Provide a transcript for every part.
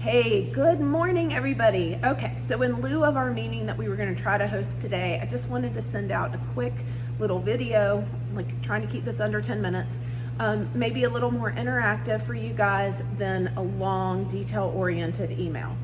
Hey, good morning, everybody. Okay, so in lieu of our meeting that we were going to try to host today, I just wanted to send out a quick little video, like trying to keep this under 10 minutes, maybe a little more interactive for you guys than a long, detail-oriented email.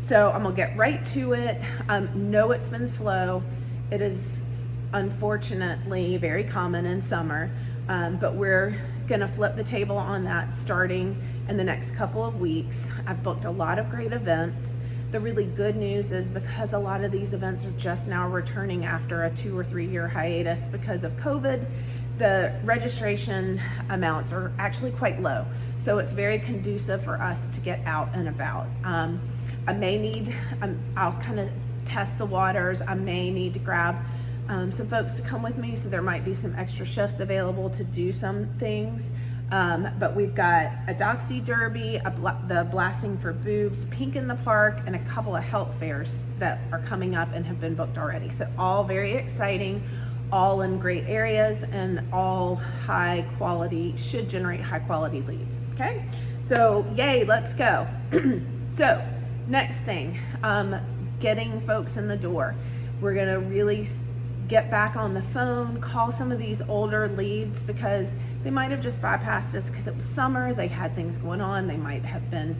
So I'm going to get right to it. Know it's been slow. It is unfortunately very common in summer, but we're going to flip the table on that starting in the next couple of weeks. I've booked a lot of great events. The really good news is because a lot of these events are just now returning after a 2 or 3 year hiatus because of COVID, the registration amounts are actually quite low. So it's very conducive for us to get out and about. I may need, I'll kind of test the waters. I may need to grab some folks to come with me, so there might be some extra shifts available to do some things. But we've got a Doxy Derby, the Blasting for Boobs, Pink in the Park, and a couple of health fairs that are coming up and have been booked already. So all very exciting, all in great areas, and all high quality, should generate high quality leads, okay? So yay, let's go. So next thing, getting folks in the door. We're gonna really get back on the phone, call some of these older leads because they might have just bypassed us because it was summer, they had things going on, they might have been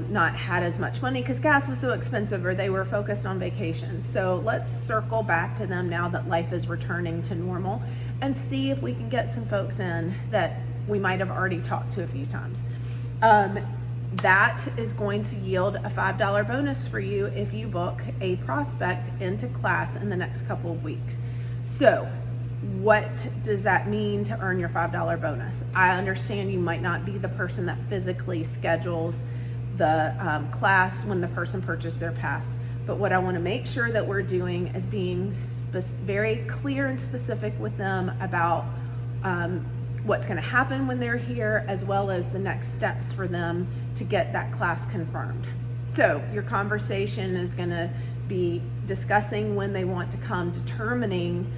not had as much money because gas was so expensive, or they were focused on vacation. So let's circle back to them now that life is returning to normal and see if we can get some folks in that we might have already talked to a few times. That is going to yield a $5 bonus for you if you book a prospect into class in the next couple of weeks. So what does that mean to earn your $5 bonus? I understand you might not be the person that physically schedules the class when the person purchased their pass, but what I want to make sure that we're doing is being very clear and specific with them about what's going to happen when they're here, as well as the next steps for them to get that class confirmed. So your conversation is going to be discussing when they want to come, determining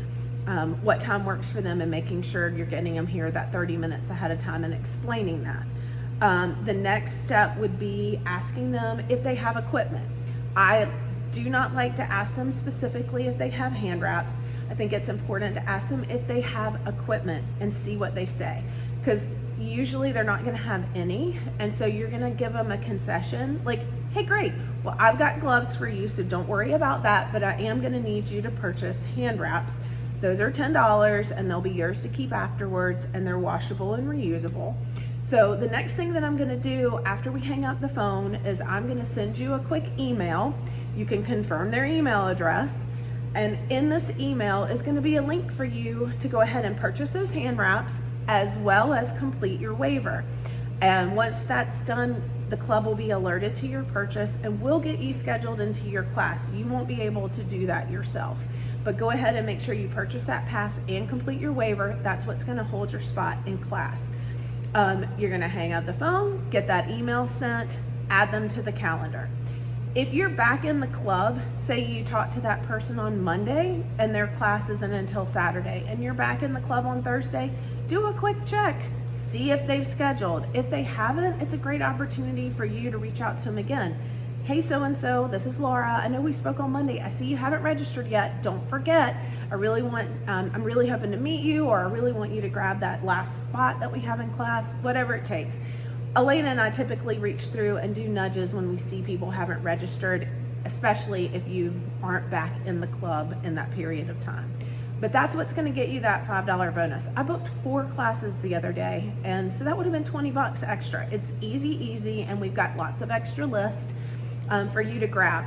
what time works for them, and making sure you're getting them here that 30 minutes ahead of time and explaining that. The next step would be asking them if they have equipment. I do not like to ask them specifically if they have hand wraps. I think it's important to ask them if they have equipment and see what they say, because usually they're not going to have any, and so you're going to give them a concession like, hey, great, well, I've got gloves for you, so don't worry about that, but I am going to need you to purchase hand wraps. Those are $10 and they'll be yours to keep afterwards, and they're washable and reusable. So the next thing that I'm going to do after we hang up the phone is I'm going to send you a quick email. You can confirm their email address, and in this email is going to be a link for you to go ahead and purchase those hand wraps as well as complete your waiver. And once that's done, the club will be alerted to your purchase and we'll get you scheduled into your class. You won't be able to do that yourself, but go ahead and make sure you purchase that pass and complete your waiver. That's what's going to hold your spot in class. You're going to hang up the phone, get that email sent, add them to the calendar. If you're back in the club, say you talk to that person on Monday and their class isn't until Saturday, and you're back in the club on Thursday, do a quick check. See if they've scheduled. If they haven't, it's a great opportunity for you to reach out to them again. Hey, so-and-so, this is Laura. I know we spoke on Monday. I see you haven't registered yet. Don't forget, I'm really hoping to meet you, or I really want you to grab that last spot that we have in class, whatever it takes. Elena and I typically reach through and do nudges when we see people haven't registered, especially if you aren't back in the club in that period of time. But that's what's going to get you that $5 bonus. I booked 4 classes the other day, and so that would have been 20 bucks extra. It's easy, and we've got lots of extra lists for you to grab.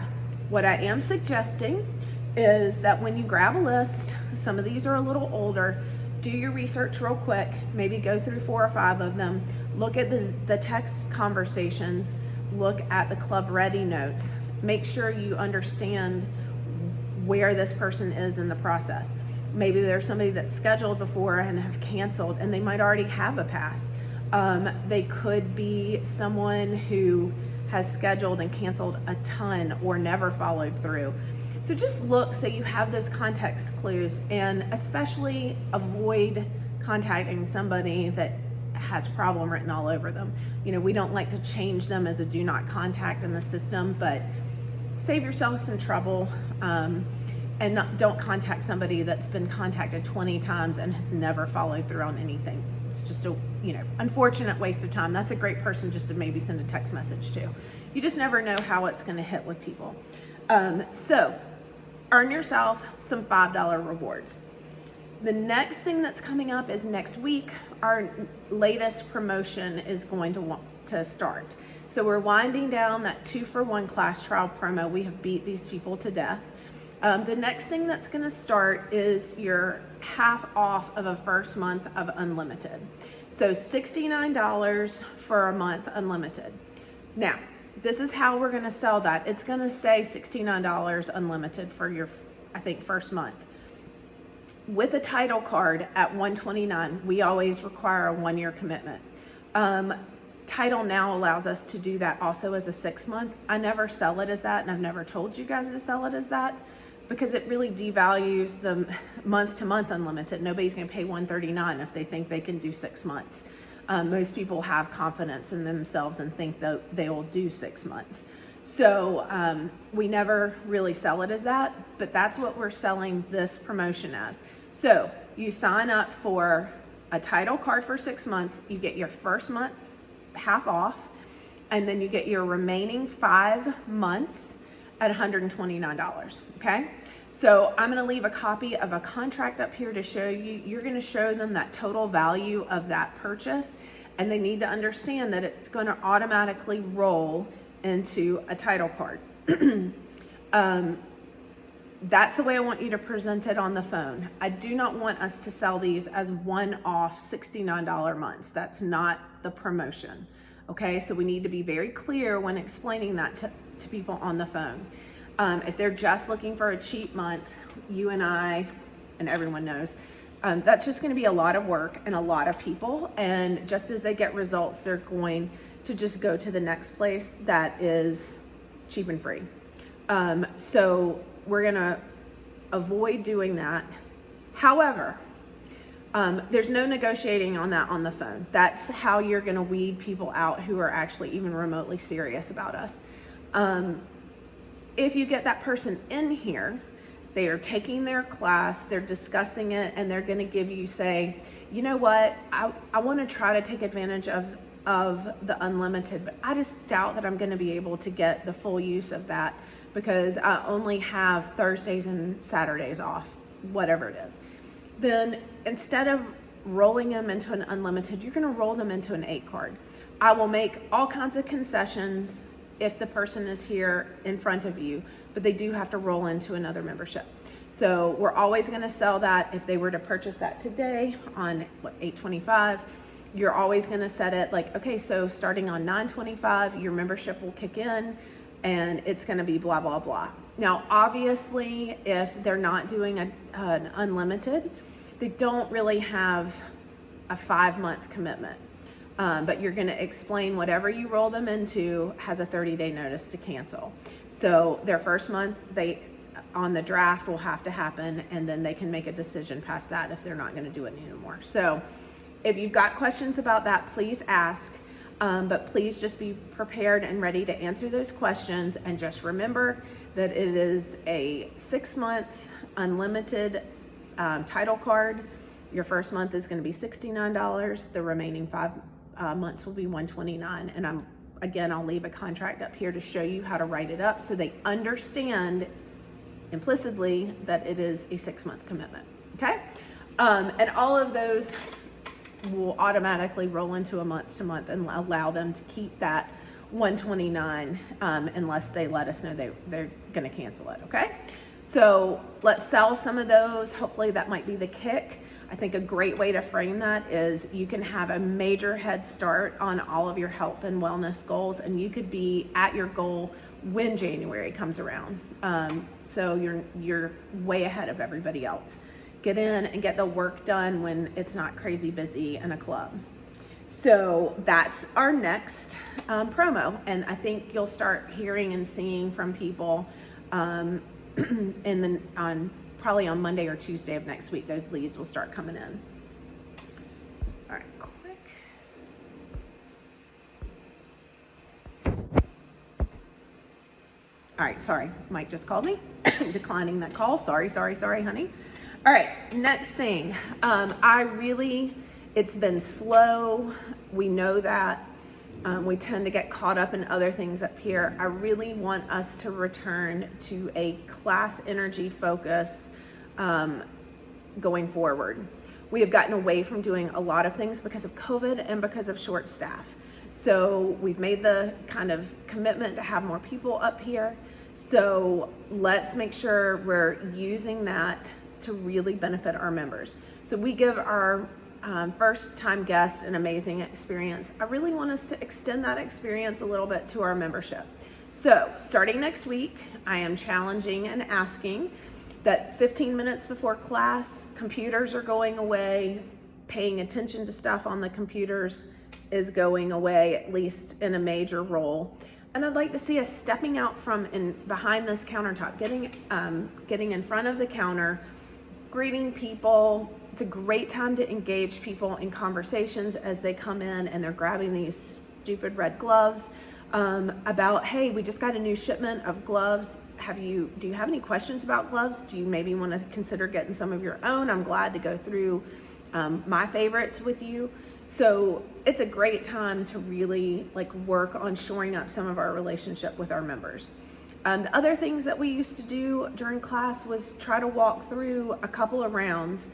What I am suggesting is that when you grab a list, some of these are a little older, do your research real quick, maybe go through 4 or 5 of them, look at the text conversations, look at the club ready notes, make sure you understand where this person is in the process. Maybe there's somebody that's scheduled before and have canceled, and they might already have a pass. They could be someone who has scheduled and canceled a ton or never followed through. So just look so you have those context clues, and especially avoid contacting somebody that has problem written all over them. You know, we don't like to change them as a do not contact in the system, but save yourself some trouble, and don't contact somebody that's been contacted 20 times and has never followed through on anything. It's just a, you know, unfortunate waste of time. That's a great person just to maybe send a text message to. You just never know how it's going to hit with people. So earn yourself some $5 rewards. The next thing that's coming up is next week, our latest promotion is going to start. So we're winding down that 2-for-1 class trial promo. We have beat these people to death. The next thing that's going to start is your half off of a first month of unlimited. So $69 for a month unlimited. Now, this is how we're going to sell that. It's going to say $69 unlimited for your, I think, first month. With a title card at $129, we always require a 1-year commitment. Title now allows us to do that also as a 6-month. I never sell it as that, and I've never told you guys to sell it as that, because it really devalues the month-to-month unlimited. Nobody's going to pay $139 if they think they can do 6 months. Most people have confidence in themselves and think that they will do 6 months. So we never really sell it as that, but that's what we're selling this promotion as. So you sign up for a title card for 6 months, you get your first month half off, and then you get your remaining 5 months at $129, okay? So I'm gonna leave a copy of a contract up here to show you. You're gonna show them that total value of that purchase, and they need to understand that it's gonna automatically roll into a title card. That's the way I want you to present it on the phone. I do not want us to sell these as one-off $69 months. That's not the promotion, okay? So we need to be very clear when explaining that to people on the phone. If they're just looking for a cheap month, you and I, and everyone knows, that's just gonna be a lot of work and a lot of people, and just as they get results, they're going to just go to the next place that is cheap and free. So we're gonna avoid doing that. However, there's no negotiating on that on the phone. That's how you're gonna weed people out who are actually even remotely serious about us. If you get that person in here, they are taking their class, they're discussing it, and they're gonna give you, say, you know what, I wanna try to take advantage of the unlimited, but I just doubt that I'm gonna be able to get the full use of that because I only have Thursdays and Saturdays off, whatever it is. Then instead of rolling them into an unlimited, you're gonna roll them into an 8 card. I will make all kinds of concessions if the person is here in front of you, but they do have to roll into another membership. So we're always gonna sell that. If they were to purchase that today on $825, you're always gonna set it like, okay, so starting on $925, your membership will kick in and it's gonna be blah, blah, blah. Now, obviously, if they're not doing an unlimited, they don't really have a 5-month commitment. But you're gonna explain whatever you roll them into has a 30-day notice to cancel. So their first month, on the draft will have to happen, and then they can make a decision past that if they're not gonna do it anymore. So if you've got questions about that, please ask, but please just be prepared and ready to answer those questions. And just remember that it is a 6-month unlimited title card. Your first month is gonna be $69. The remaining 5 months will be $129. And again, I'll leave a contract up here to show you how to write it up so they understand implicitly that it is a 6-month commitment, okay? And all of those will automatically roll into a month-to-month and allow them to keep that $129 unless they let us know they're gonna cancel it, okay? So let's sell some of those. Hopefully that might be the kick. I think a great way to frame that is you can have a major head start on all of your health and wellness goals, and you could be at your goal when January comes around. So you're way ahead of everybody else. Get in and get the work done when it's not crazy busy in a club. So that's our next promo, and I think you'll start hearing and seeing from people probably on Monday or Tuesday of next week. Those leads will start coming in. All right, quick All right, sorry, Mike just called me, declining that call. Sorry, honey. All right, next thing. It's been slow. We know that. We tend to get caught up in other things up here. I really want us to return to a class energy focus going forward. We have gotten away from doing a lot of things because of COVID and because of short staff. So we've made the kind of commitment to have more people up here. So let's make sure we're using that to really benefit our members. So we give our first time guests an amazing experience. I really want us to extend that experience a little bit to our membership. So starting next week, I am challenging and asking that 15 minutes before class, computers are going away, paying attention to stuff on the computers is going away, at least in a major role. And I'd like to see us stepping out from behind this countertop, getting in front of the counter, greeting people. It's a great time to engage people in conversations as they come in and they're grabbing these stupid red gloves about, hey, we just got a new shipment of gloves. Do you have any questions about gloves? Do you maybe want to consider getting some of your own? I'm glad to go through my favorites with you. So it's a great time to really work on shoring up some of our relationship with our members. The other things that we used to do during class was try to walk through a couple of rounds.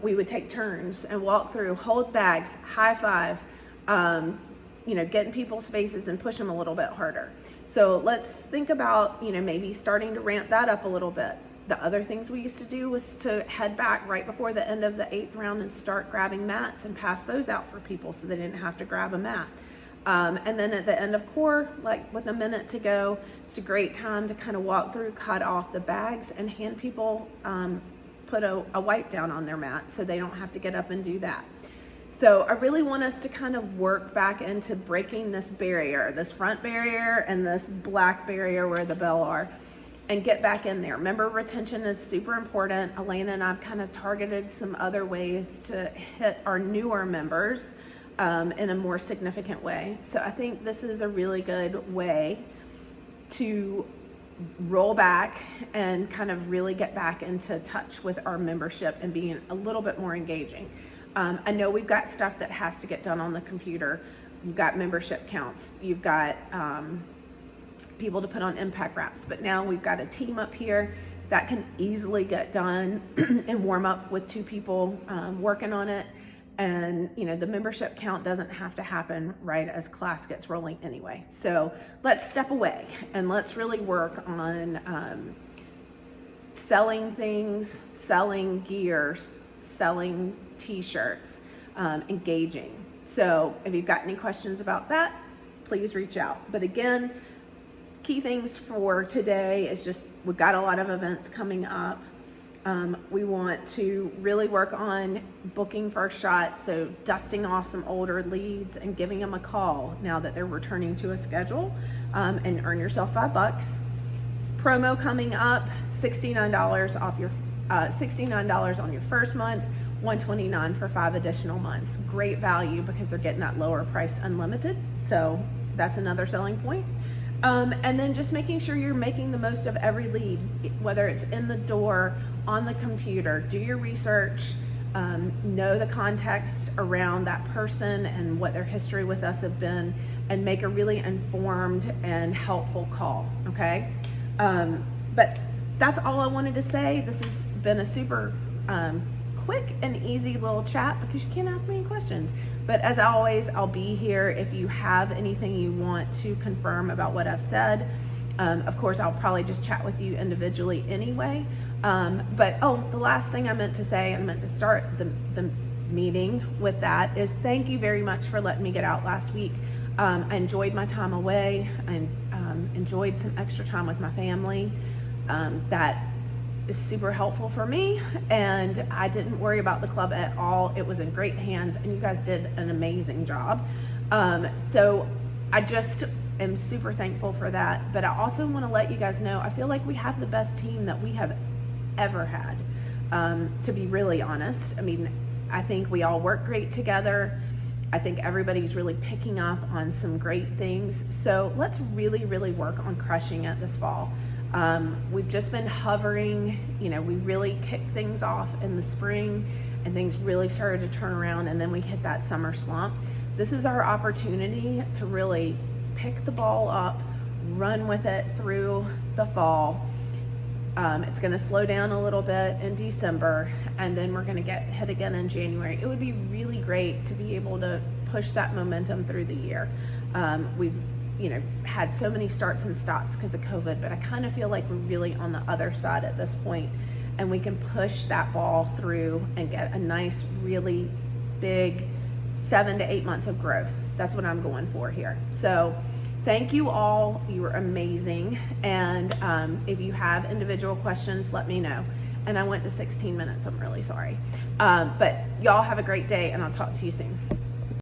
We would take turns and walk through, hold bags, high five, get in people's faces and push them a little bit harder. So let's think about, maybe starting to ramp that up a little bit. The other things we used to do was to head back right before the end of the 8th round and start grabbing mats and pass those out for people so they didn't have to grab a mat. And then at the end of core, with a minute to go, it's a great time to kind of walk through, cut off the bags, and hand people, put a wipe down on their mat so they don't have to get up and do that. So I really want us to kind of work back into breaking this barrier, this front barrier and this black barrier where the bell are, and get back in there. Member retention is super important. Elena and I've kind of targeted some other ways to hit our newer members in a more significant way. So I think this is a really good way to roll back and kind of really get back into touch with our membership and being a little bit more engaging. I know we've got stuff that has to get done on the computer. You've got membership counts. You've got people to put on impact wraps, but now we've got a team up here that can easily get done and warm up with 2 people working on it. And the membership count doesn't have to happen right as class gets rolling anyway. So let's step away and let's really work on selling things, selling gear, selling t-shirts, engaging. So if you've got any questions about that, please reach out. But again, key things for today is just we've got a lot of events coming up. We want to really work on booking first shots, so dusting off some older leads and giving them a call now that they're returning to a schedule, and earn yourself $5. Promo coming up, $69 off your $69 on your first month, $129 for 5 additional months. Great value because they're getting that lower priced unlimited. So that's another selling point. And then just making sure you're making the most of every lead, whether it's in the door, on the computer. Do your research, know the context around that person and what their history with us have been, and make a really informed and helpful call, okay? But that's all I wanted to say. This has been a super quick and easy little chat because you can't ask me any questions. But as always, I'll be here if you have anything you want to confirm about what I've said. Of course, I'll probably just chat with you individually anyway. But the last thing I meant to say, and I meant to start the meeting with that, is thank you very much for letting me get out last week. I enjoyed my time away. I enjoyed some extra time with my family. That is super helpful for me, and I didn't worry about the club at all. It was in great hands, and you guys did an amazing job. So I just am super thankful for that. But I also want to let you guys know, I feel like we have the best team that we have ever had, to be really honest. I mean, I think we all work great together. I think everybody's really picking up on some great things. So let's really, really work on crushing it this fall. We've just been hovering, you know, we really kicked things off in the spring and things really started to turn around, and then we hit that summer slump. This is our opportunity to really pick the ball up, run with it through the fall. It's going to slow down a little bit in December, and then we're going to get hit again in January. It would be really great to be able to push that momentum through the year. We've, you know, had so many starts and stops because of COVID, but I kind of feel like we're really on the other side at this point, and we can push that ball through and get a nice, really big 7 to 8 months of growth. That's what I'm going for here. So thank you all. You were amazing. And if you have individual questions, let me know. And I went to 16 minutes. I'm really sorry. But y'all have a great day, and I'll talk to you soon.